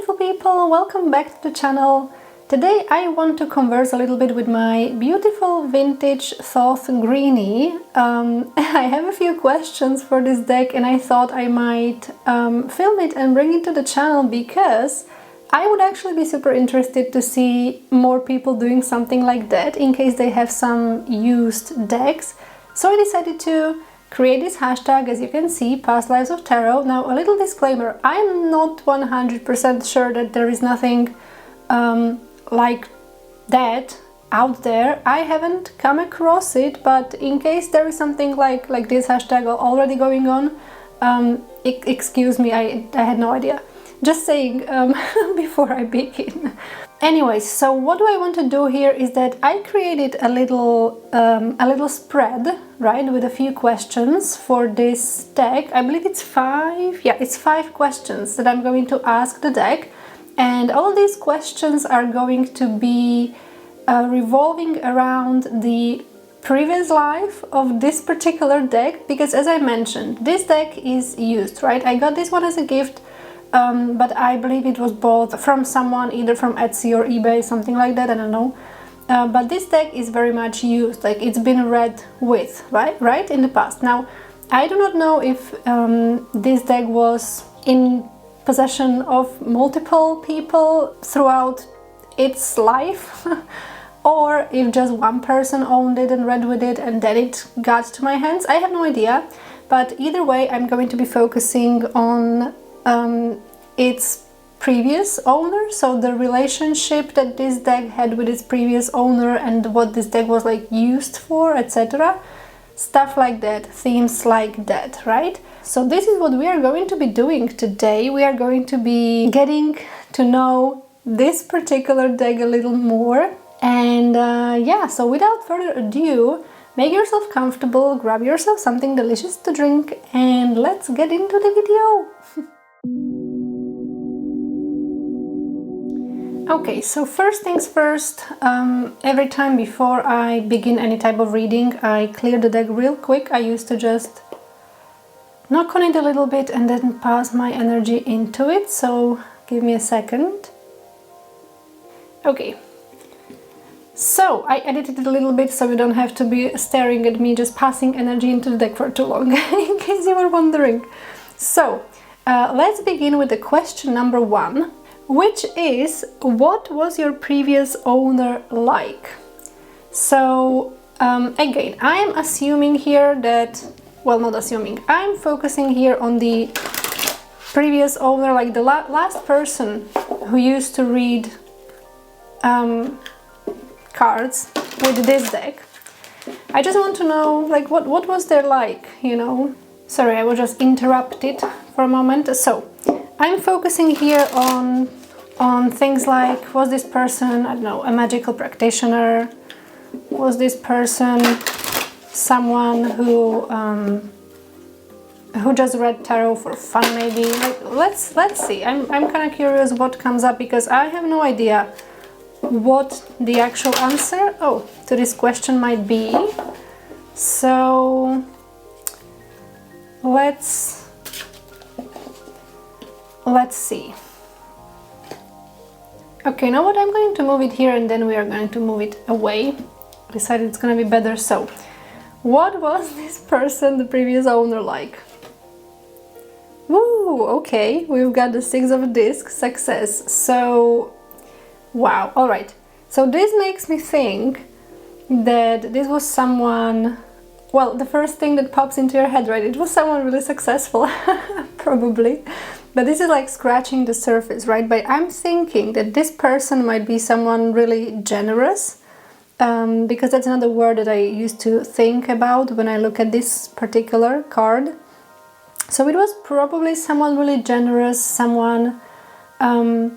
beautiful people, welcome back to the channel. Today I want to converse a little bit with my beautiful vintage Thoth Greenie. I have a few questions for this deck and I thought I might film it and bring it to the channel because I would actually be super interested to see more people doing something like that in case they have some used decks. So I decided to create this hashtag, as you can see, Past Lives of Tarot. Now, a little disclaimer, I'm not 100% sure that there is nothing like that out there. I haven't come across it, but in case there is something like this hashtag already going on, excuse me, I had no idea. Just saying before I begin. Anyways, so what do I want to do here is that I created a little spread, right, with a few questions for this deck. I believe it's 5, yeah, it's 5 questions that I'm going to ask the deck, and all these questions are going to be revolving around the previous life of this particular deck, because as I mentioned, this deck is used, right? I got this one as a gift. But I believe it was bought from someone, either from Etsy or eBay, something like that, I don't know. But this deck is very much used, like it's been read with, right, in the past. Now, I do not know if this deck was in possession of multiple people throughout its life, or if just one person owned it and read with it and then it got to my hands. I have no idea, but either way, I'm going to be focusing on its previous owner, so the relationship that this deck had with its previous owner and what this deck was like used for, etc. Stuff like that, themes like that, right? So this is what we are going to be doing today. We are going to be getting to know this particular deck a little more, and yeah, so without further ado, make yourself comfortable, grab yourself something delicious to drink, and let's get into the video. Okay, so first things first, every time before I begin any type of reading, I clear the deck real quick. I used to just knock on it a little bit and then pass my energy into it, so give me a second. Okay, so I edited it a little bit so you don't have to be staring at me just passing energy into the deck for too long, in case you were wondering. So, let's begin with the question number 1, which is, what was your previous owner like? So, again, I'm assuming here that, well, not assuming, I'm focusing here on the previous owner, like the last person who used to read cards with this deck. I just want to know, like, what was there like, you know? Sorry, I was just interrupted for a moment. So, I'm focusing here on things like, was this person, I don't know, a magical practitioner? Was this person someone who just read tarot for fun, maybe? Like, let's see. I'm kind of curious what comes up, because I have no idea what the actual answer to this question might be. So let's see. Okay, now what, I'm going to move it here and then we are going to move it away. I decided it's going to be better. So, what was this person, the previous owner, like? Woo, okay, we've got the 6 of discs, success. So, wow, alright. So this makes me think that this was someone, well, the first thing that pops into your head, right? It was someone really successful, probably. But this is like scratching the surface, right? But I'm thinking that this person might be someone really generous, because that's another word that I used to think about when I look at this particular card. So it was probably someone really generous, someone who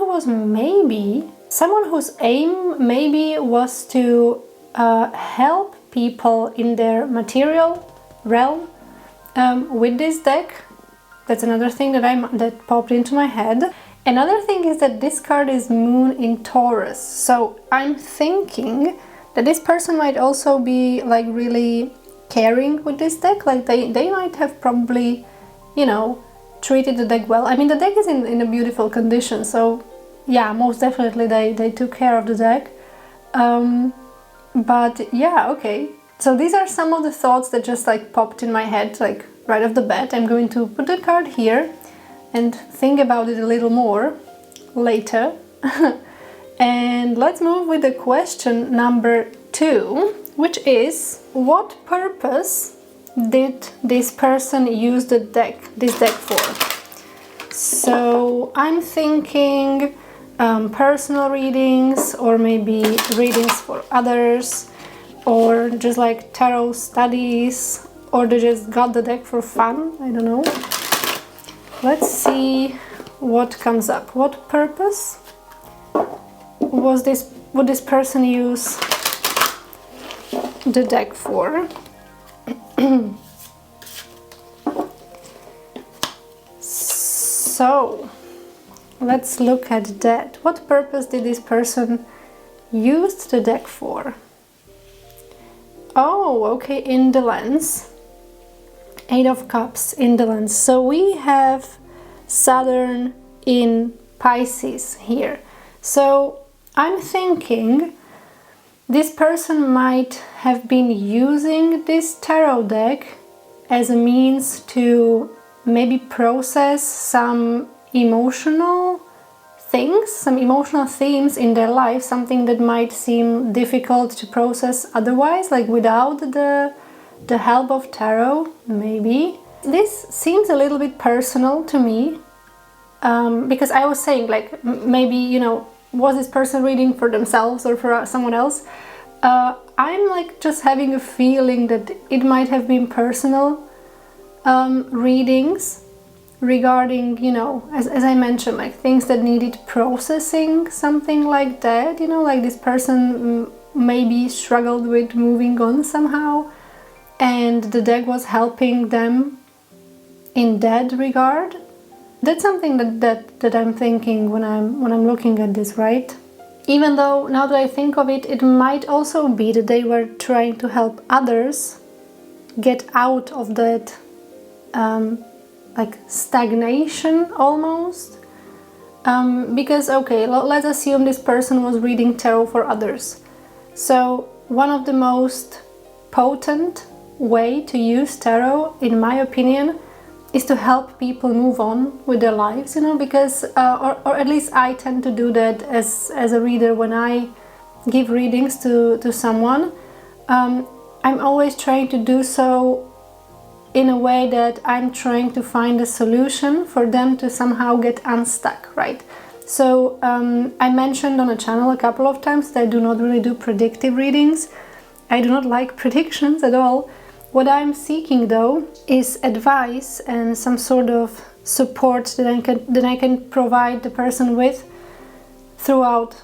was maybe, someone whose aim maybe was to help people in their material realm with this deck. That's another thing that popped into my head. Another thing is that this card is Moon in Taurus. So I'm thinking that this person might also be like really caring with this deck. Like they might have probably, you know, treated the deck well. I mean, the deck is in a beautiful condition, so yeah, most definitely they took care of the deck. But yeah, okay. So these are some of the thoughts that just like popped in my head, like right off the bat. I'm going to put the card here and think about it a little more later. And let's move with the question number 2, which is, what purpose did this person use this deck for? So I'm thinking personal readings, or maybe readings for others, or just like tarot studies, or they just got the deck for fun. I don't know. Let's see what comes up. What purpose would this person use the deck for? So let's look at that. What purpose did this person use the deck for? Oh, okay, indolence. 8 of Cups, indolence. So we have Saturn in Pisces here. So I'm thinking this person might have been using this tarot deck as a means to maybe process some emotional things, some emotional themes in their life, something that might seem difficult to process otherwise, like without the help of tarot, maybe. This seems a little bit personal to me, because I was saying, like, maybe, you know, was this person reading for themselves or for someone else? I'm like just having a feeling that it might have been personal readings regarding, you know, as I mentioned, like things that needed processing, something like that, you know, like this person maybe struggled with moving on somehow, and the deck was helping them in that regard. That's something that I'm thinking when I'm looking at this, right? Even though now that I think of it, it might also be that they were trying to help others get out of that like stagnation almost. Because, okay, let's assume this person was reading tarot for others. So one of the most potent way to use tarot, in my opinion, is to help people move on with their lives, you know, because, or at least I tend to do that as a reader when I give readings to someone. I'm always trying to do so in a way that I'm trying to find a solution for them to somehow get unstuck, right? So I mentioned on the channel a couple of times that I do not really do predictive readings. I do not like predictions at all. What I'm seeking though is advice and some sort of support that I can provide the person with throughout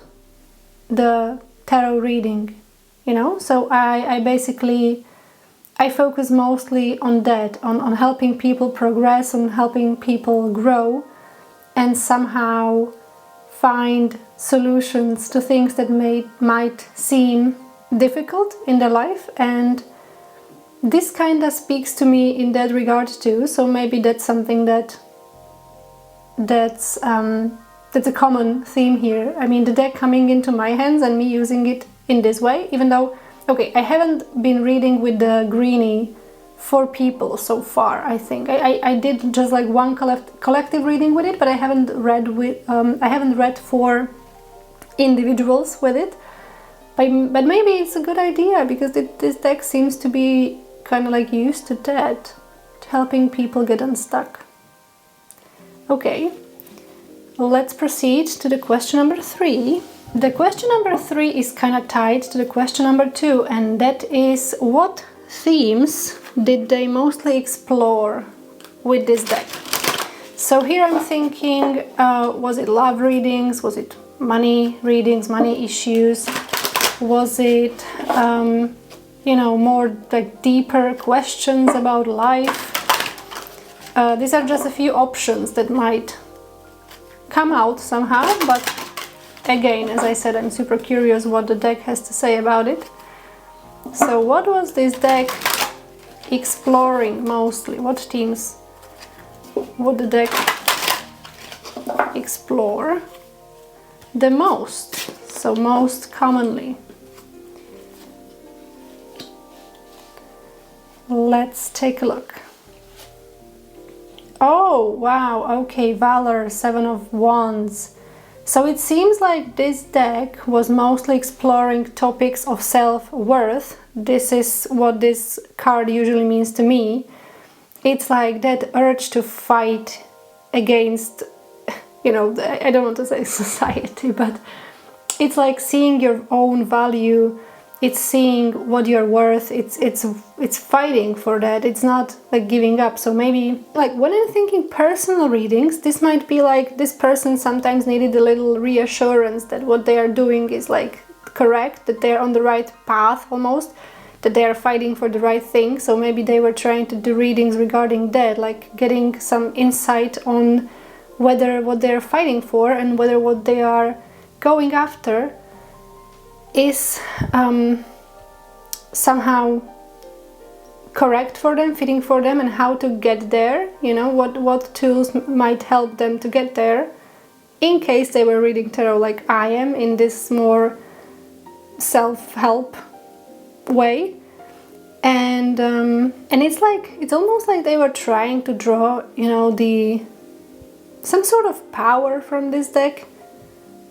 the tarot reading, you know? So I basically focus mostly on that, on helping people progress, on helping people grow and somehow find solutions to things that might seem difficult in their life. And this kind of speaks to me in that regard too, so maybe that's something that's a common theme here. I mean, the deck coming into my hands and me using it in this way, even though, okay, I haven't been reading with the Greenie for people so far, I think. I did just like one collective reading with it, but I haven't read for individuals with it. But maybe it's a good idea, because this deck seems to be kind of like used to that, to helping people get unstuck. Okay, let's proceed to the question number 3. The question number 3 is kind of tied to the question number 2, and that is, what themes did they mostly explore with this deck? So here I'm thinking, was it love readings? Was it money readings, money issues? Was it, you know, more like deeper questions about life? These are just a few options that might come out somehow, but again, as I said, I'm super curious what the deck has to say about it. So what was this deck exploring mostly? What themes would the deck explore the most? So most commonly. Let's take a look. Oh, wow, okay, Valor, Seven of Wands. So it seems like this deck was mostly exploring topics of self-worth. This is what this card usually means to me. It's like that urge to fight against, you know, I don't want to say society, but it's like seeing your own value. It's seeing what you're worth. It's fighting for that. It's not like giving up. So maybe like when I'm thinking personal readings, this might be like this person sometimes needed a little reassurance that what they are doing is like correct, that they're on the right path almost, that they are fighting for the right thing. So maybe they were trying to do readings regarding that, like getting some insight on whether what they're fighting for and whether what they are going after is somehow correct for them, fitting for them, and how to get there, you know, what tools might help them to get there, in case they were reading tarot like I am, in this more self-help way. And it's like, it's almost like they were trying to draw, you know, some sort of power from this deck.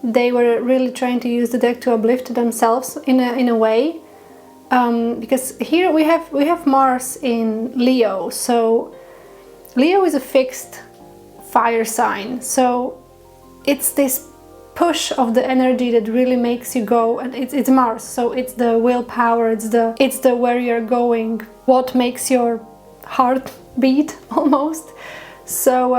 They were really trying to use the deck to uplift themselves in a way, because here we have Mars in Leo. So Leo is a fixed fire sign, so it's this push of the energy that really makes you go, and it's Mars, so it's the willpower, it's the where you're going, what makes your heart beat almost. So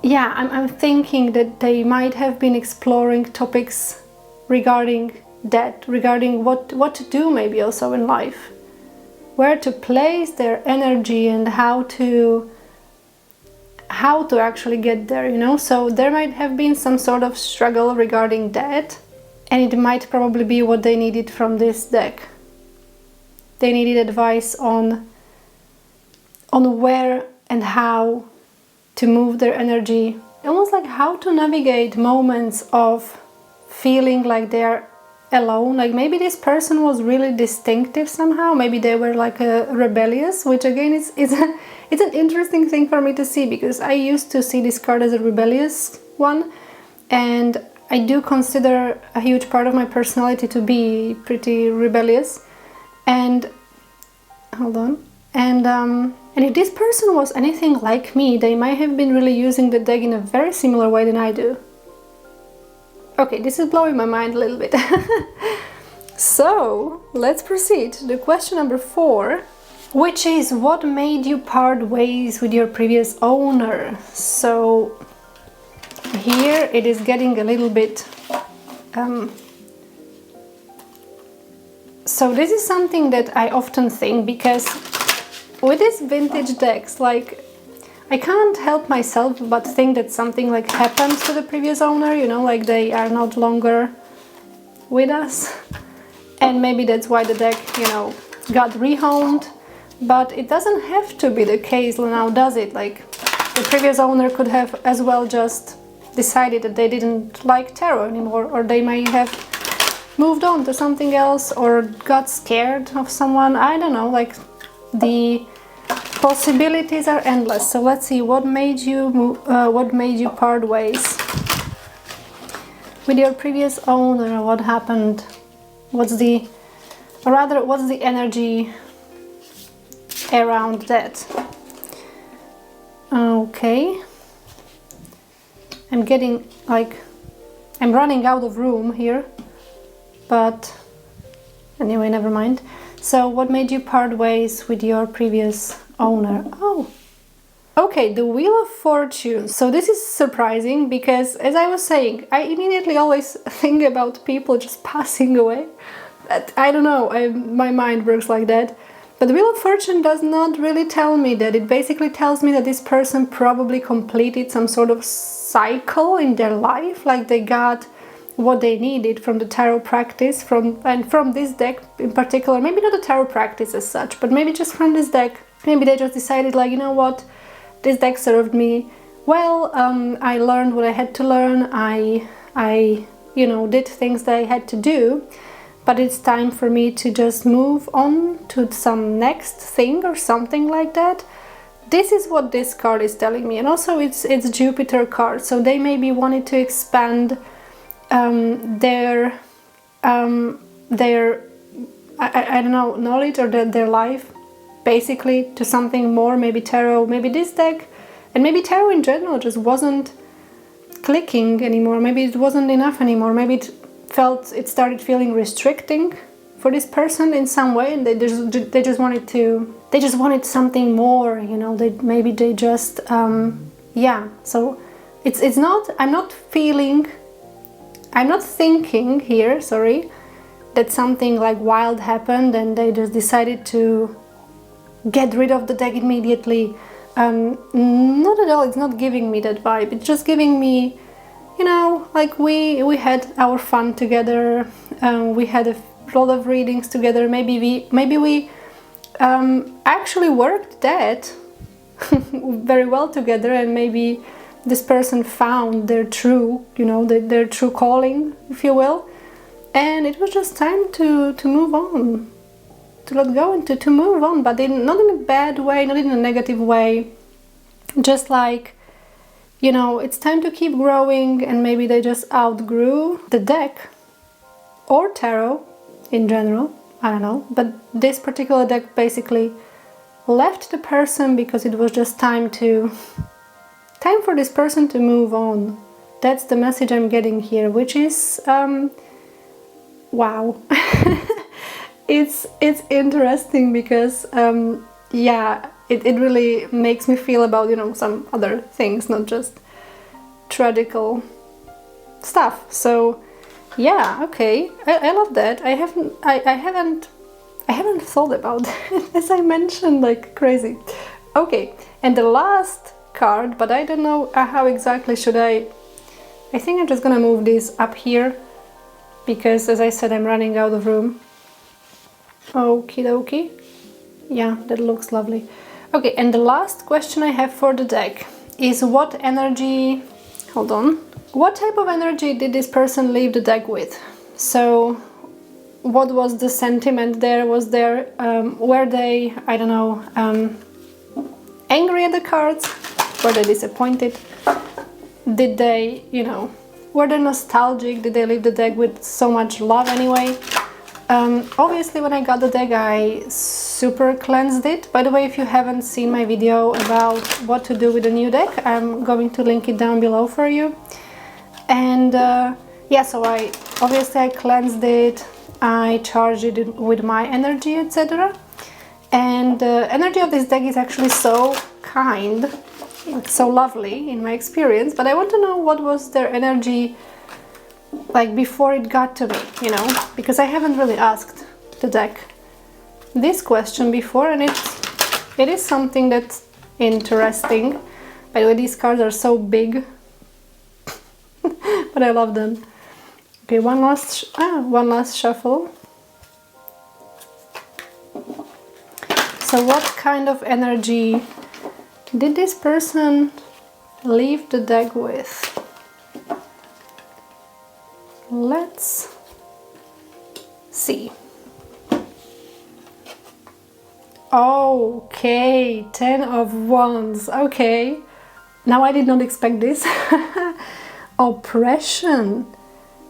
yeah, I'm thinking that they might have been exploring topics regarding that, regarding what to do maybe also in life, where to place their energy and how to actually get there, you know. So there might have been some sort of struggle regarding that, and it might probably be what they needed from this deck. They needed advice on where and how to move their energy, almost like how to navigate moments of feeling like they're alone. Like maybe this person was really distinctive somehow, maybe they were like a rebellious, which again is it's an interesting thing for me to see, because I used to see this card as a rebellious one, and I do consider a huge part of my personality to be pretty rebellious. And hold on, and if this person was anything like me, they might have been really using the deck in a very similar way than I do. Okay, this is blowing my mind a little bit. So, let's proceed to the question number 4, which is what made you part ways with your previous owner? So, here it is getting a little bit... So this is something that I often think, because with these vintage decks, like, I can't help myself but think that something like happens to the previous owner, you know, like they are not longer with us, and maybe that's why the deck, you know, got rehomed. But it doesn't have to be the case now, does it? Like, the previous owner could have as well just decided that they didn't like tarot anymore, or they might have moved on to something else, or got scared of someone. I don't know, like, the possibilities are endless. So let's see, what made you part ways with your previous owner? What happened? What's the energy around that? Okay, I'm getting like, I'm running out of room here, but anyway, never mind. So what made you part ways with your previous owner? Oh, okay, the Wheel of Fortune. So this is surprising, because as I was saying, I immediately always think about people just passing away. But I don't know, my mind works like that. But the Wheel of Fortune does not really tell me that. It basically tells me that this person probably completed some sort of cycle in their life, like they got what they needed from the tarot practice, from this deck in particular. Maybe not the tarot practice as such, but maybe just from this deck. Maybe they just decided, like, you know what, this deck served me well. I learned what I had to learn. I you know, did things that I had to do, but it's time for me to just move on to some next thing or something like that. This is what this card is telling me. And also it's Jupiter card, so they maybe wanted to expand their I don't know, knowledge or their life basically to something more. Maybe tarot, maybe this deck, and maybe tarot in general just wasn't clicking anymore. Maybe it wasn't enough anymore. Maybe it started feeling restricting for this person in some way, and they just wanted something more, you know. Maybe they just yeah. So it's not, I'm not thinking here, sorry, that something like wild happened and they just decided to get rid of the deck immediately. Not at all. It's not giving me that vibe. It's just giving me, you know, like we had our fun together. We had a lot of readings together. Maybe we actually worked that very well together, and maybe this person found their true, you know, their true calling, if you will. And it was just time to move on, to let go and to move on, but not in a bad way, not in a negative way. Just like, you know, it's time to keep growing, and maybe they just outgrew the deck or tarot in general, I don't know. But this particular deck basically left the person because it was just time for this person to move on. That's the message I'm getting here, which is wow. It's interesting because yeah, it really makes me feel about, you know, some other things, not just tragical stuff. So yeah, okay, I love that. I haven't thought about it, as I mentioned, like crazy. Okay, and the last card, but I don't know how exactly should I think I'm just gonna move this up here, because as I said, I'm running out of room. Okie dokie. Yeah, that looks lovely. Okay, and the last question I have for the deck is what energy, hold on, what type of energy did this person leave the deck with? So what was the sentiment there? Was there, were they, I don't know, angry at the cards? Were they disappointed? Did they, you know, were they nostalgic? Did they leave the deck with so much love anyway? Obviously, when I got the deck, I super cleansed it. By the way, if you haven't seen my video about what to do with a new deck, I'm going to link it down below for you. And yeah, so I cleansed it, I charged it with my energy, etc. And the energy of this deck is actually so kind, so lovely in my experience. But I want to know what was their energy like before it got to me, you know, because I haven't really asked the deck this question before, and it is something that's interesting. By the way, these cards are so big, but I love them. Okay, one last shuffle. So what kind of energy did this person leave the deck with? Let's see. Okay, 10 of Wands. Okay, now I did not expect this. Oppression.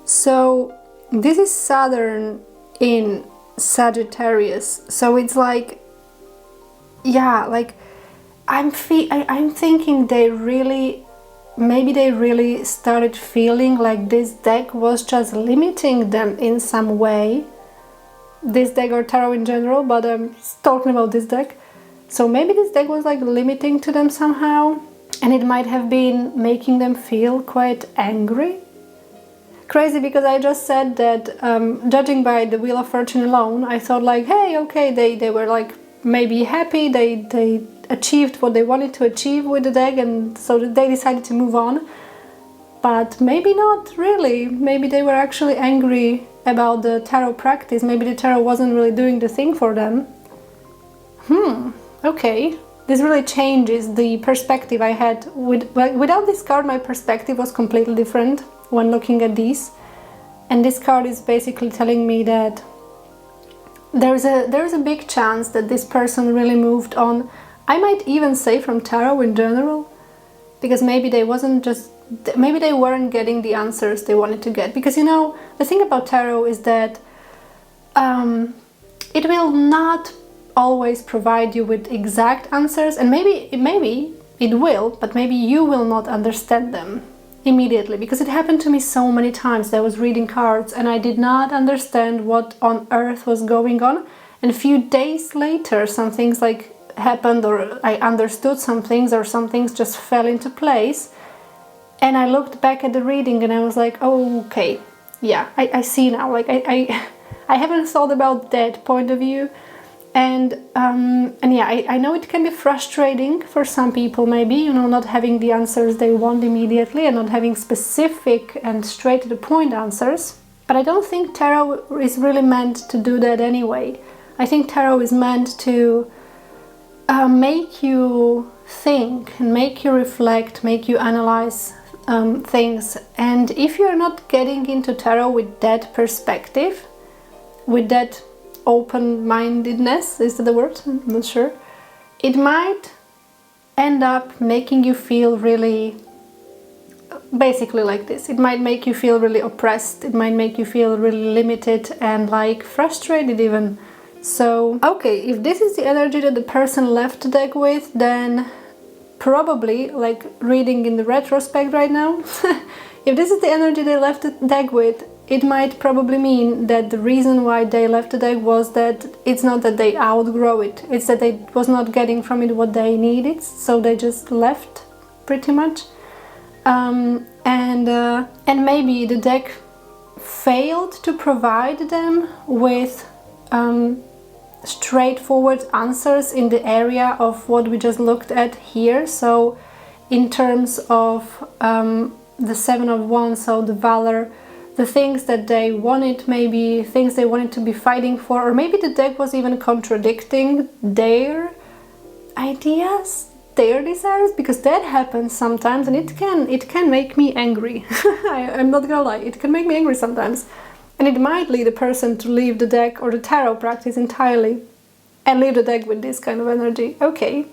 So this is Saturn in Sagittarius. So it's like, yeah, like I'm thinking maybe they really started feeling like this deck was just limiting them in some way. This deck or tarot in general, but I'm talking about this deck. So maybe this deck was like limiting to them somehow, and it might have been making them feel quite angry. Crazy, because I just said that judging by the Wheel of Fortune alone, I thought like, hey, okay, they were like maybe happy, they achieved what they wanted to achieve with the deck, and so they decided to move on. But maybe not really. Maybe they were actually angry about the tarot practice. Maybe the tarot wasn't really doing the thing for them. Okay. this really changes the perspective I had. Without this card, my perspective was completely different when looking at these. And this card is basically telling me that there's a big chance that this person really moved on. I might even say from tarot in general, because maybe they weren't getting the answers they wanted to get. Because, you know, the thing about tarot is that it will not always provide you with exact answers, and maybe it will, but maybe you will not understand them immediately, because it happened to me so many times that I was reading cards and I did not understand what on earth was going on, and a few days later some things like happened, or I understood some things, or some things just fell into place, and I looked back at the reading and I was like, oh, okay, yeah, I see now, like I haven't thought about that point of view. And yeah, I know it can be frustrating for some people, maybe, you know, not having the answers they want immediately and not having specific and straight to the point answers. But I don't think tarot is really meant to do that anyway. I think tarot is meant to make you think and make you reflect, make you analyze things. And if you're not getting into tarot with that perspective, with that open-mindedness, is that the word? I'm not sure. It might end up making you feel really, basically like this. It might make you feel really oppressed. It might make you feel really limited and like frustrated even. So, okay, if this is the energy that the person left the deck with, then probably, like reading in the retrospect right now, if this is the energy they left the deck with, it might probably mean that the reason why they left the deck was that it's not that they outgrow it, it's that they was not getting from it what they needed, so they just left, pretty much. And maybe the deck failed to provide them with straightforward answers in the area of what we just looked at here. So in terms of the Seven of Wands, so the Valor, the things that they wanted, maybe things they wanted to be fighting for, or maybe the deck was even contradicting their ideas, their desires, because that happens sometimes, and it can make me angry. I'm not gonna lie, it can make me angry sometimes, and it might lead a person to leave the deck or the tarot practice entirely and leave the deck with this kind of energy. Okay,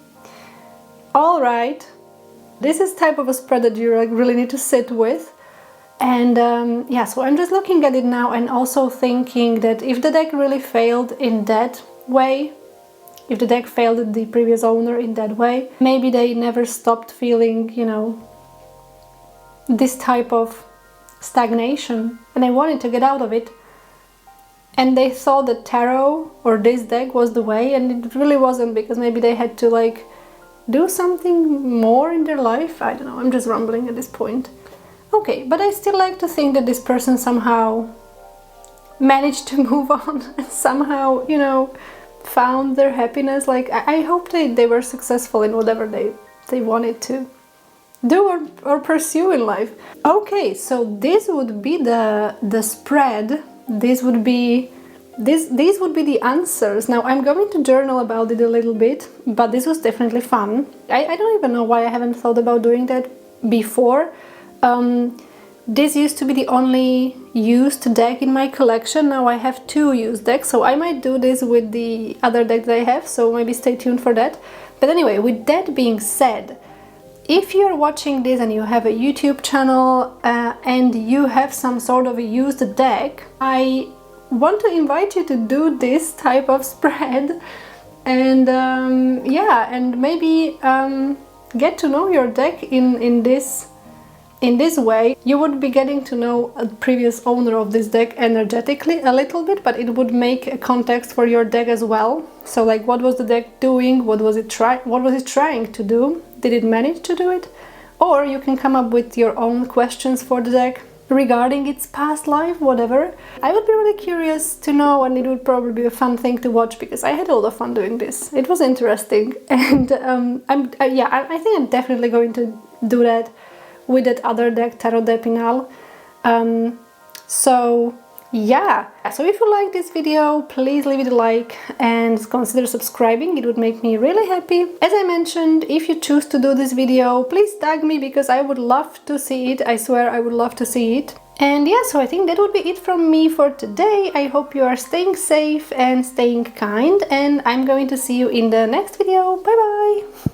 all right, this is type of a spread that you like really need to sit with. And yeah, so I'm just looking at it now and also thinking that if the deck really failed in that way, if the deck failed the previous owner in that way, maybe they never stopped feeling, you know, this type of stagnation and they wanted to get out of it. And they thought that tarot or this deck was the way, and it really wasn't, because maybe they had to like do something more in their life. I don't know, I'm just rambling at this point. Okay, but I still like to think that this person somehow managed to move on and somehow, you know, found their happiness. Like, I hope they were successful in whatever they wanted to do or pursue in life. Okay, so this would be the spread. These would be the answers. Now I'm going to journal about it a little bit, but this was definitely fun. I don't even know why I haven't thought about doing that before. This used to be the only used deck in my collection. Now I have 2 used decks, so I might do this with the other deck that I have, so maybe stay tuned for that. But anyway, with that being said, if you're watching this and you have a YouTube channel and you have some sort of a used deck, I want to invite you to do this type of spread and yeah, and maybe get to know your deck in this way. You would be getting to know a previous owner of this deck energetically a little bit, but it would make a context for your deck as well. So like, what was the deck doing? What was it trying to do? Did it manage to do it? Or you can come up with your own questions for the deck regarding its past life, whatever. I would be really curious to know, and it would probably be a fun thing to watch, because I had a lot of fun doing this. It was interesting, and I think I'm definitely going to do that with that other deck, Tarot de Pinal. So yeah, so if you like this video, please leave it a like and consider subscribing. It would make me really happy. As I mentioned, if you choose to do this video, please tag me because I would love to see it. I swear I would love to see it. And yeah, so I think that would be it from me for today. I hope you are staying safe and staying kind, and I'm going to see you in the next video. Bye bye!